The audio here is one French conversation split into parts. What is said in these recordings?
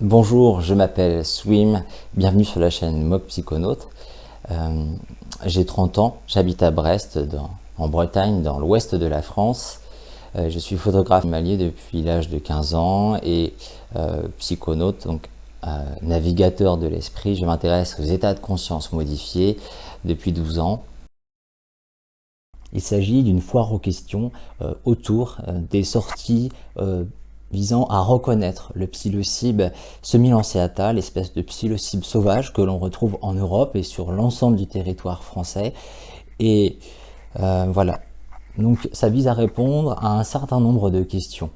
Bonjour, je m'appelle Swim, bienvenue sur la chaîne Mock Psychonaute. J'ai 30 ans, j'habite à Brest, en Bretagne, dans l'ouest de la France. Je suis photographe animalier depuis l'âge de 15 ans et psychonaute, donc navigateur de l'esprit. Je m'intéresse aux états de conscience modifiés depuis 12 ans. Il s'agit d'une foire aux questions autour des sorties visant à reconnaître le psilocybe semi-lancéata, l'espèce de psilocybe sauvage que l'on retrouve en Europe et sur l'ensemble du territoire français. Et voilà, donc ça vise à répondre à un certain nombre de questions.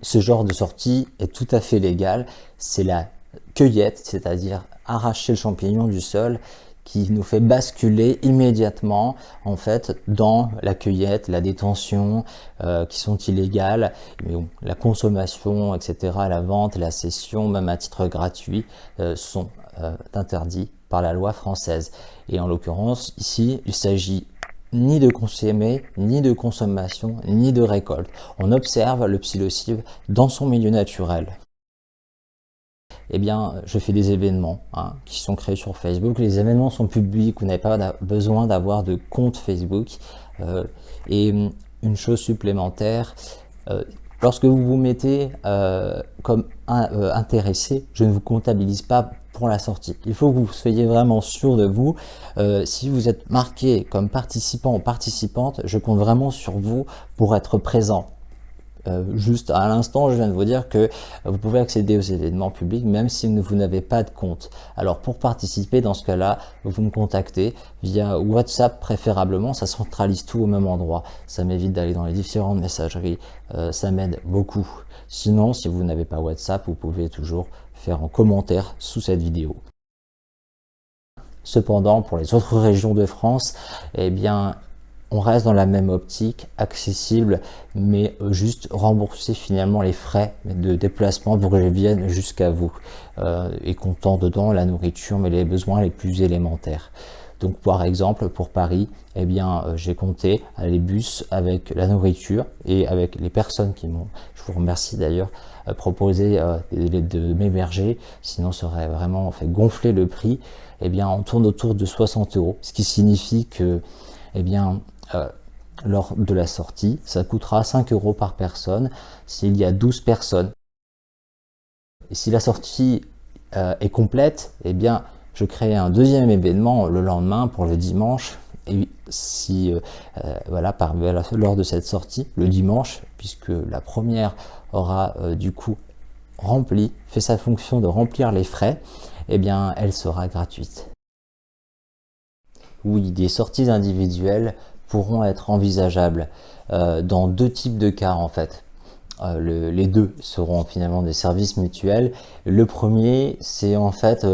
Ce genre de sortie est tout à fait légal, c'est la cueillette, c'est-à-dire arracher le champignon du sol, qui nous fait basculer immédiatement en fait dans la cueillette, la détention, qui sont illégales, mais bon, la consommation, etc., la vente, la cession, même à titre gratuit, sont interdits par la loi française. Et en l'occurrence, ici, il s'agit ni de consommer, ni de consommation, ni de récolte. On observe le psilocybe dans son milieu naturel. Eh bien, je fais des événements qui sont créés sur Facebook. Les événements sont publics, vous n'avez pas besoin d'avoir de compte Facebook. Et une chose supplémentaire, lorsque vous vous mettez comme intéressé, je ne vous comptabilise pas pour la sortie. Il faut que vous soyez vraiment sûr de vous. Si vous êtes marqué comme participant ou participante, je compte vraiment sur vous pour être présent. Juste à l'instant, je viens de vous dire que vous pouvez accéder aux événements publics même si vous n'avez pas de compte. Alors pour participer, dans ce cas-là, vous me contactez via WhatsApp préférablement, ça centralise tout au même endroit. Ça m'évite d'aller dans les différentes messageries, ça m'aide beaucoup. Sinon, si vous n'avez pas WhatsApp, vous pouvez toujours faire en commentaire sous cette vidéo. Cependant, pour les autres régions de France, eh bien, on reste dans la même optique, accessible, mais juste rembourser finalement les frais de déplacement pour que je vienne jusqu'à vous, et comptant dedans la nourriture, mais les besoins les plus élémentaires. Donc par exemple pour Paris, eh bien j'ai compté les bus avec la nourriture et avec les personnes qui m'ont, je vous remercie d'ailleurs, proposé de m'héberger, sinon ça aurait vraiment fait gonfler le prix. Eh bien on tourne autour de 60 €, ce qui signifie que eh bien lors de la sortie, ça coûtera 5 € par personne s'il y a 12 personnes. Et si la sortie est complète, eh bien, je crée un deuxième événement le lendemain pour le dimanche. Et si, voilà, lors de cette sortie, le dimanche, puisque la première aura du coup fait sa fonction de remplir les frais, eh bien, elle sera gratuite. Oui, des sorties individuelles pourront être envisageables dans deux types de cas en fait. Les deux seront finalement des services mutuels. Le premier, c'est en fait,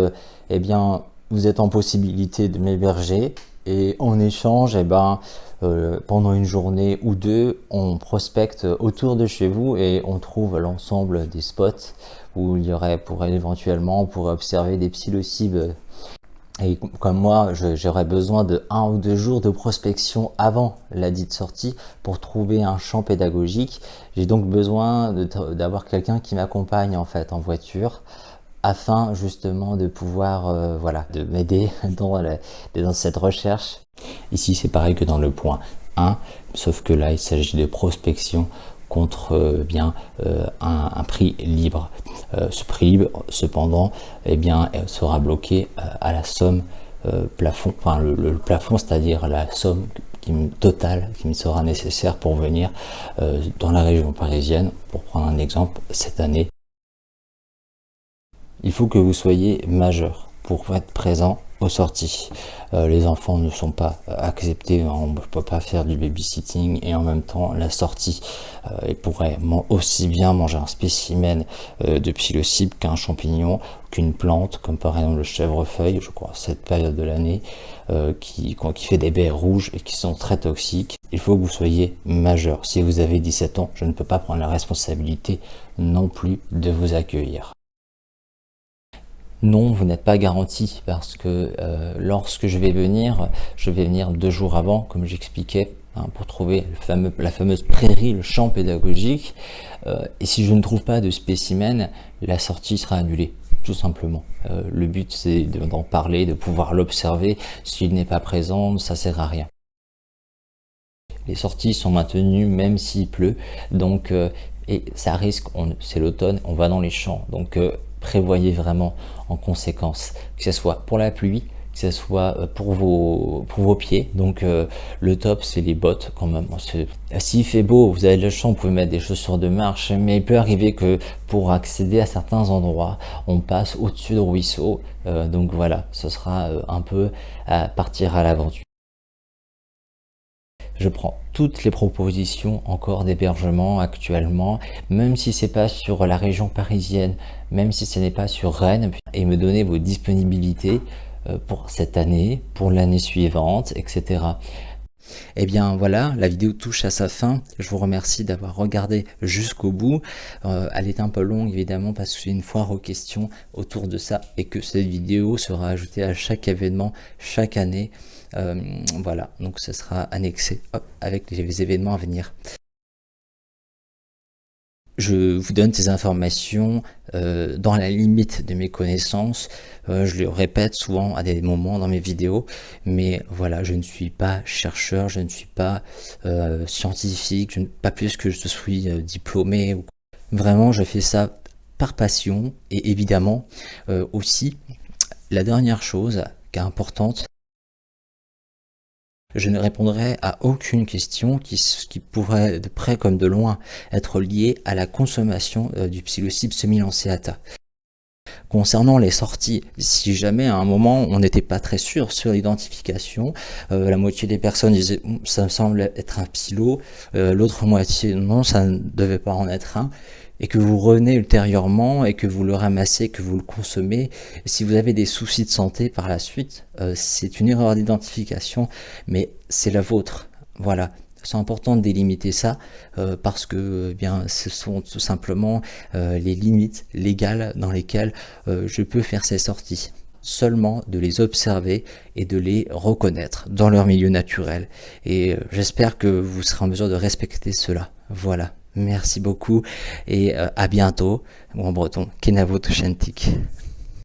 eh bien, vous êtes en possibilité de m'héberger et en échange, eh ben, pendant une journée ou deux, on prospecte autour de chez vous et on trouve l'ensemble des spots où il y aurait, éventuellement, on pourrait observer des psilocybes. Et comme moi, j'aurais besoin de 1 ou 2 jours de prospection avant la dite sortie pour trouver un champ pédagogique. J'ai donc besoin d'avoir quelqu'un qui m'accompagne en fait en voiture afin justement de pouvoir voilà, de m'aider dans cette recherche. Ici, c'est pareil que dans le point 1, sauf que là, il s'agit de prospection contre un prix libre. Ce prix libre, cependant, eh bien, sera bloqué à la somme plafond, enfin le plafond, c'est-à-dire la somme totale qui me sera nécessaire pour venir dans la région parisienne. Pour prendre un exemple, cette année, il faut que vous soyez majeur. pour être présent aux sorties. Les enfants ne sont pas acceptés, on ne peut pas faire du babysitting et en même temps la sortie. Ils pourraient aussi bien manger un spécimen de psilocybe qu'un champignon, qu'une plante, comme par exemple le chèvrefeuille, je crois, cette période de l'année, qui fait des baies rouges et qui sont très toxiques. Il faut que vous soyez majeur. Si vous avez 17 ans, je ne peux pas prendre la responsabilité non plus de vous accueillir. Non, vous n'êtes pas garanti parce que lorsque je vais venir 2 jours avant, comme j'expliquais, hein, pour trouver la fameuse prairie, le champ pédagogique. Et si je ne trouve pas de spécimen, la sortie sera annulée, tout simplement. Le but, c'est d'en parler, de pouvoir l'observer. S'il n'est pas présent, ça ne sert à rien. Les sorties sont maintenues même s'il pleut, donc et ça risque, c'est l'automne, on va dans les champs, donc prévoyez vraiment en conséquence, que ce soit pour la pluie, que ce soit pour vos pieds. Donc le top, c'est les bottes quand même. S'il fait beau, vous avez le champ, vous pouvez mettre des chaussures de marche, mais il peut arriver que pour accéder à certains endroits, on passe au-dessus de ruisseaux, donc voilà, ce sera un peu à partir à l'aventure. Je prends toutes les propositions encore d'hébergement actuellement, même si c'est pas sur la région parisienne, même si ce n'est pas sur Rennes, et me donner vos disponibilités pour cette année, pour l'année suivante, etc. Et bien voilà, la vidéo touche à sa fin. Je vous remercie d'avoir regardé jusqu'au bout. Elle est un peu longue évidemment parce que c'est une foire aux questions autour de ça et que cette vidéo sera ajoutée à chaque événement, chaque année. Voilà, donc ce sera annexé avec les événements à venir. Je vous donne ces informations dans la limite de mes connaissances. Je le répète souvent à des moments dans mes vidéos, mais voilà, je ne suis pas chercheur, je ne suis pas scientifique, pas plus que je suis diplômé. Vraiment, je fais ça par passion et évidemment aussi, la dernière chose qui est importante, je ne répondrai à aucune question qui pourrait de près comme de loin être liée à la consommation du psilocybe semilanceata. Concernant les sorties, si jamais à un moment on n'était pas très sûr sur l'identification, la moitié des personnes disaient ça me semble être un psilo, l'autre moitié non, ça ne devait pas en être un, et que vous revenez ultérieurement et que vous le ramassez, que vous le consommez, si vous avez des soucis de santé par la suite, c'est une erreur d'identification, mais c'est la vôtre. Voilà. C'est important de délimiter ça parce que bien ce sont tout simplement les limites légales dans lesquelles je peux faire ces sorties. Seulement de les observer et de les reconnaître dans leur milieu naturel. Et j'espère que vous serez en mesure de respecter cela. Voilà. Merci beaucoup et à bientôt. Ou en breton, Kenavo Toshentik.